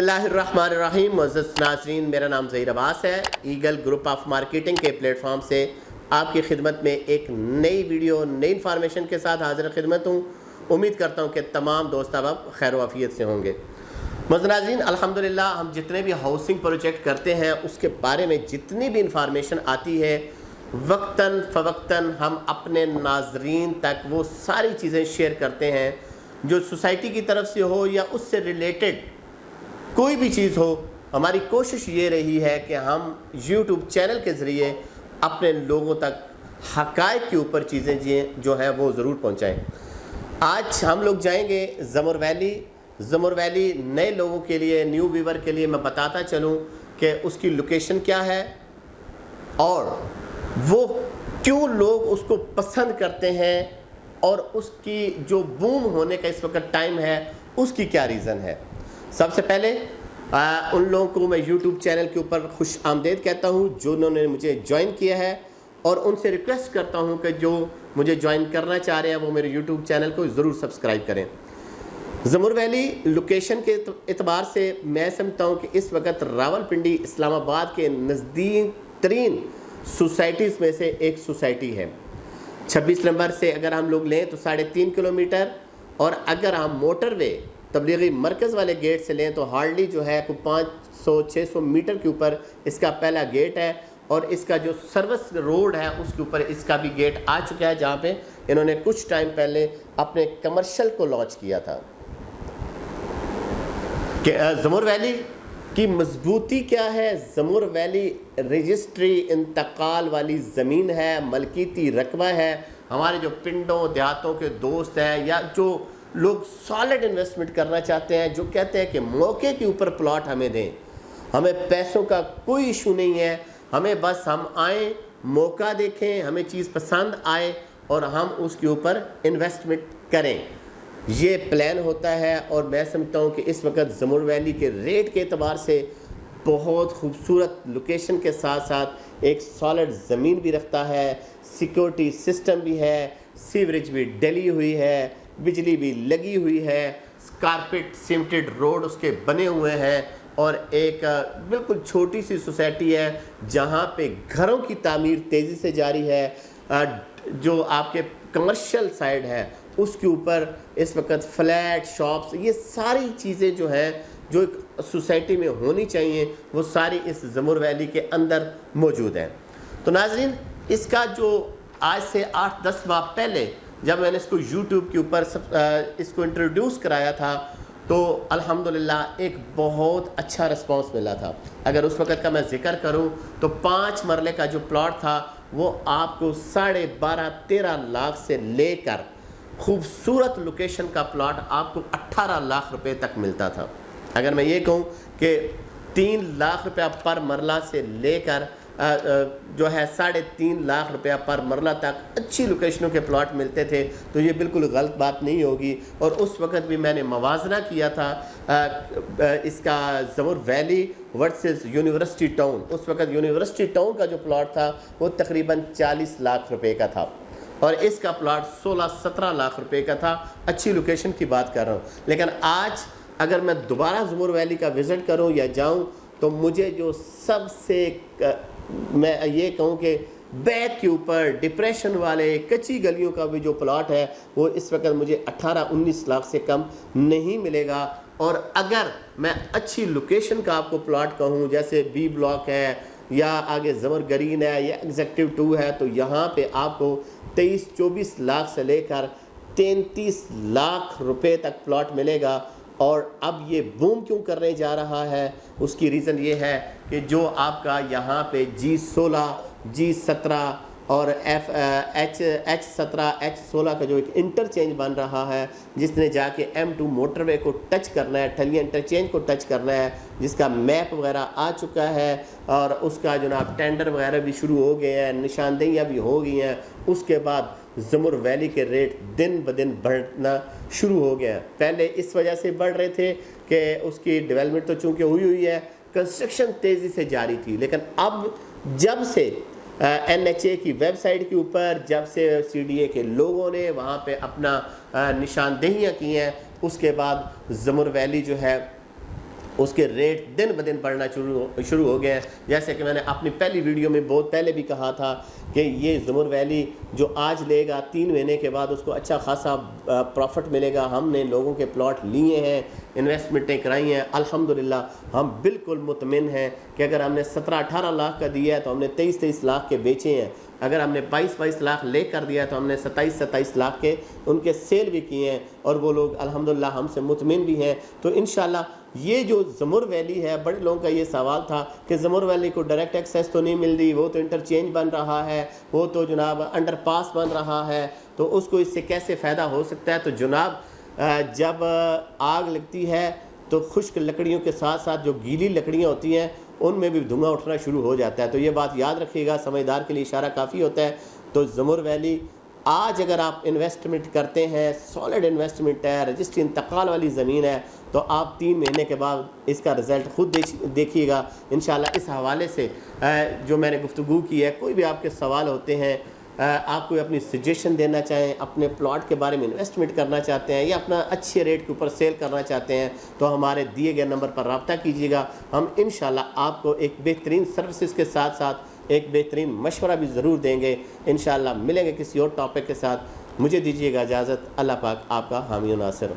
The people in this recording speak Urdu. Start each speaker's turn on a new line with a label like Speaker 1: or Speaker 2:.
Speaker 1: اللہ الرحمن الرحیم. معزز ناظرین، میرا نام ظہیر عباس ہے. ایگل گروپ آف مارکیٹنگ کے پلیٹ فارم سے آپ کی خدمت میں ایک نئی ویڈیو نئی انفارمیشن کے ساتھ حاضر خدمت ہوں. امید کرتا ہوں کہ تمام دوست اب خیر و عافیت سے ہوں گے. معزز ناظرین، الحمدللہ ہم جتنے بھی ہاؤسنگ پروجیکٹ کرتے ہیں اس کے بارے میں جتنی بھی انفارمیشن آتی ہے وقتاً فوقتاً ہم اپنے ناظرین تک وہ ساری چیزیں شیئر کرتے ہیں جو سوسائٹی کی طرف سے ہو یا اس سے ریلیٹڈ کوئی بھی چیز ہو. ہماری کوشش یہ رہی ہے کہ ہم یوٹیوب چینل کے ذریعے اپنے لوگوں تک حقائق کے اوپر چیزیں جو ہیں وہ ضرور پہنچائیں. آج ہم لوگ جائیں گے زمر ویلی. زمر ویلی نئے لوگوں کے لیے، نیو ویور کے لیے میں بتاتا چلوں کہ اس کی لوکیشن کیا ہے اور وہ کیوں لوگ اس کو پسند کرتے ہیں اور اس کی جو بوم ہونے کا اس وقت ٹائم ہے اس کی کیا ریزن ہے. سب سے پہلے ان لوگوں کو میں یوٹیوب چینل کے اوپر خوش آمدید کہتا ہوں جو انہوں نے مجھے جوائن کیا ہے، اور ان سے ریکویسٹ کرتا ہوں کہ جو مجھے جوائن کرنا چاہ رہے ہیں وہ میرے یوٹیوب چینل کو ضرور سبسکرائب کریں. زمر ویلی لوکیشن کے اعتبار سے میں سمجھتا ہوں کہ اس وقت راولپنڈی اسلام آباد کے نزدیک ترین سوسائٹیز میں سے ایک سوسائٹی ہے. 26 نمبر سے اگر ہم لوگ لیں تو 3.5 کلومیٹر، اور اگر ہم موٹر وے تبلیغی مرکز والے گیٹ سے لیں تو ہارڈلی جو ہے کوئی 500-600 میٹر کے اوپر اس کا پہلا گیٹ ہے، اور اس کا جو سروس روڈ ہے اس کے اوپر اس کا بھی گیٹ آ چکا ہے جہاں پہ انہوں نے کچھ ٹائم پہلے اپنے کمرشل کو لانچ کیا تھا. کہ زمر ویلی کی مضبوطی کیا ہے؟ زمر ویلی رجسٹری انتقال والی زمین ہے، ملکیتی رقبہ ہے. ہمارے جو پنڈوں دیہاتوں کے دوست ہیں یا جو لوگ سالڈ انویسٹمنٹ کرنا چاہتے ہیں، جو کہتے ہیں کہ موقع کے اوپر پلاٹ ہمیں دیں، ہمیں پیسوں کا کوئی ایشو نہیں ہے، ہمیں بس ہم آئیں، موقع دیکھیں، ہمیں چیز پسند آئے اور ہم اس کے اوپر انویسٹمنٹ کریں، یہ پلان ہوتا ہے. اور میں سمجھتا ہوں کہ اس وقت زمر ویلی کے ریٹ کے اعتبار سے بہت خوبصورت لوکیشن کے ساتھ ساتھ ایک سالڈ زمین بھی رکھتا ہے، سیکورٹی سسٹم بھی ہے، سیوریج بھی ڈلی ہوئی ہے، بجلی بھی لگی ہوئی ہے، کارپیٹ سیمنٹڈ روڈ اس کے بنے ہوئے ہیں، اور ایک بالکل چھوٹی سی سوسائٹی ہے جہاں پہ گھروں کی تعمیر تیزی سے جاری ہے. جو آپ کے کمرشل سائڈ ہے اس کے اوپر اس وقت فلیٹ، شاپس، یہ ساری چیزیں جو ہیں جو ایک سوسائٹی میں ہونی چاہیے وہ ساری اس زمر ویلی کے اندر موجود ہیں. تو ناظرین، اس کا جو آج سے 8-10 ماہ پہلے جب میں نے اس کو یوٹیوب کے اوپر اس کو انٹروڈیوس کرایا تھا تو الحمدللہ ایک بہت اچھا رسپانس ملا تھا. اگر اس وقت کا میں ذکر کروں تو 5 مرلے کا جو پلاٹ تھا وہ آپ کو 12.5-13 لاکھ سے لے کر خوبصورت لوکیشن کا پلاٹ آپ کو 18 لاکھ روپے تک ملتا تھا. اگر میں یہ کہوں کہ 3 لاکھ روپیہ پر مرلہ سے لے کر جو ہے 3.5 لاکھ روپیہ پر مرلہ تک اچھی لوکیشنوں کے پلاٹ ملتے تھے تو یہ بالکل غلط بات نہیں ہوگی. اور اس وقت بھی میں نے موازنہ کیا تھا اس کا زمر ویلی ورسز یونیورسٹی ٹاؤن. اس وقت یونیورسٹی ٹاؤن کا جو پلاٹ تھا وہ تقریباً 40 لاکھ روپے کا تھا اور اس کا پلاٹ 16-17 لاکھ روپے کا تھا. اچھی لوکیشن کی بات کر رہا ہوں. لیکن آج اگر میں دوبارہ زمر ویلی کا وزٹ کروں یا جاؤں تو مجھے جو سب سے میں یہ کہوں کہ بیک کے اوپر ڈپریشن والے کچی گلیوں کا بھی جو پلاٹ ہے وہ اس وقت مجھے 18-19 لاکھ سے کم نہیں ملے گا. اور اگر میں اچھی لوکیشن کا آپ کو پلاٹ کہوں جیسے بی بلاک ہے یا آگے زمر گرین ہے یا ایگزیکٹو 2 ہے تو یہاں پہ آپ کو 23-24 لاکھ سے لے کر 33 لاکھ روپے تک پلاٹ ملے گا. اور اب یہ بوم کیوں کرنے جا رہا ہے اس کی ریزن یہ ہے کہ جو آپ کا یہاں پہ G16 G17 اور H17 H16 کا جو ایک انٹرچینج بن رہا ہے جس نے جا کے M2 موٹر وے کو ٹچ کرنا ہے، ٹھلیاں انٹرچینج کو ٹچ کرنا ہے، جس کا میپ وغیرہ آ چکا ہے اور اس کا جناب ٹینڈر وغیرہ بھی شروع ہو گئے ہیں، نشاندہیاں بھی ہو گئی ہیں. اس کے بعد زمر ویلی کے ریٹ دن بدن بڑھنا شروع ہو گیا. پہلے اس وجہ سے بڑھ رہے تھے کہ اس کی ڈیولپمنٹ تو چونکہ ہوئی ہے، کنسٹرکشن تیزی سے جاری تھی. لیکن اب جب سے NHA کی ویب سائٹ کے اوپر جب سے CDA کے لوگوں نے وہاں پہ اپنا نشاندہیاں کی ہیں اس کے بعد زمر ویلی جو ہے اس کے ریٹ دن بدن بڑھنا شروع ہو گئے ہیں. جیسے کہ میں نے اپنی پہلی ویڈیو میں بہت پہلے بھی کہا تھا کہ یہ زمر ویلی جو آج لے گا 3 مہینے کے بعد اس کو اچھا خاصا پروفٹ ملے گا. ہم نے لوگوں کے پلاٹ لیے ہیں, انویسٹمنٹیں کرائی ہیں, الحمدللہ ہم بالکل مطمئن ہیں کہ اگر ہم نے 17-18 لاکھ کا دیا ہے تو ہم نے 23-23 لاکھ کے بیچے ہیں. اگر ہم نے 22-22 لاکھ لے کر دیا تو ہم نے 27-27 لاکھ کے ان کے سیل بھی کیے ہیں, اور وہ لوگ الحمدللہ ہم سے مطمئن بھی ہیں. تو انشاءاللہ یہ جو زمر ویلی ہے, بڑے لوگوں کا یہ سوال تھا کہ زمر ویلی کو ڈائریکٹ ایکسیس تو نہیں مل رہی, وہ تو انٹرچینج بن رہا ہے, وہ تو جناب انڈر پاس بن رہا ہے, تو اس کو اس سے کیسے فائدہ ہو سکتا ہے. تو جناب جب آگ لگتی ہے تو خشک لکڑیوں کے ساتھ ساتھ جو گیلی لکڑیاں ہوتی ہیں ان میں بھی دھواں اٹھنا شروع ہو جاتا ہے. تو یہ بات یاد رکھیے گا, سمجھدار کے لیے اشارہ کافی ہوتا ہے. تو زمر ویلی آج اگر آپ انویسٹمنٹ کرتے ہیں, سالڈ انویسٹمنٹ ہے, رجسٹری انتقال والی زمین ہے, تو آپ 3 مہینے کے بعد اس کا رزلٹ خود دیکھیے گا انشاءاللہ. اس حوالے سے جو میں نے گفتگو کی ہے, کوئی بھی آپ کے سوال ہوتے ہیں, آپ کوئی اپنی سجیشن دینا چاہیں, اپنے پلاٹ کے بارے میں انویسٹمنٹ کرنا چاہتے ہیں یا اپنا اچھے ریٹ کے اوپر سیل کرنا چاہتے ہیں, تو ہمارے دیے گئے نمبر پر رابطہ کیجیے گا. ہم انشاءاللہ آپ کو ایک بہترین سروسز کے ساتھ ساتھ ایک بہترین مشورہ بھی ضرور دیں گے. انشاءاللہ ملیں گے کسی اور ٹاپک کے ساتھ. مجھے دیجیے گا اجازت. اللہ پاک آپ کا حامی و ناصر.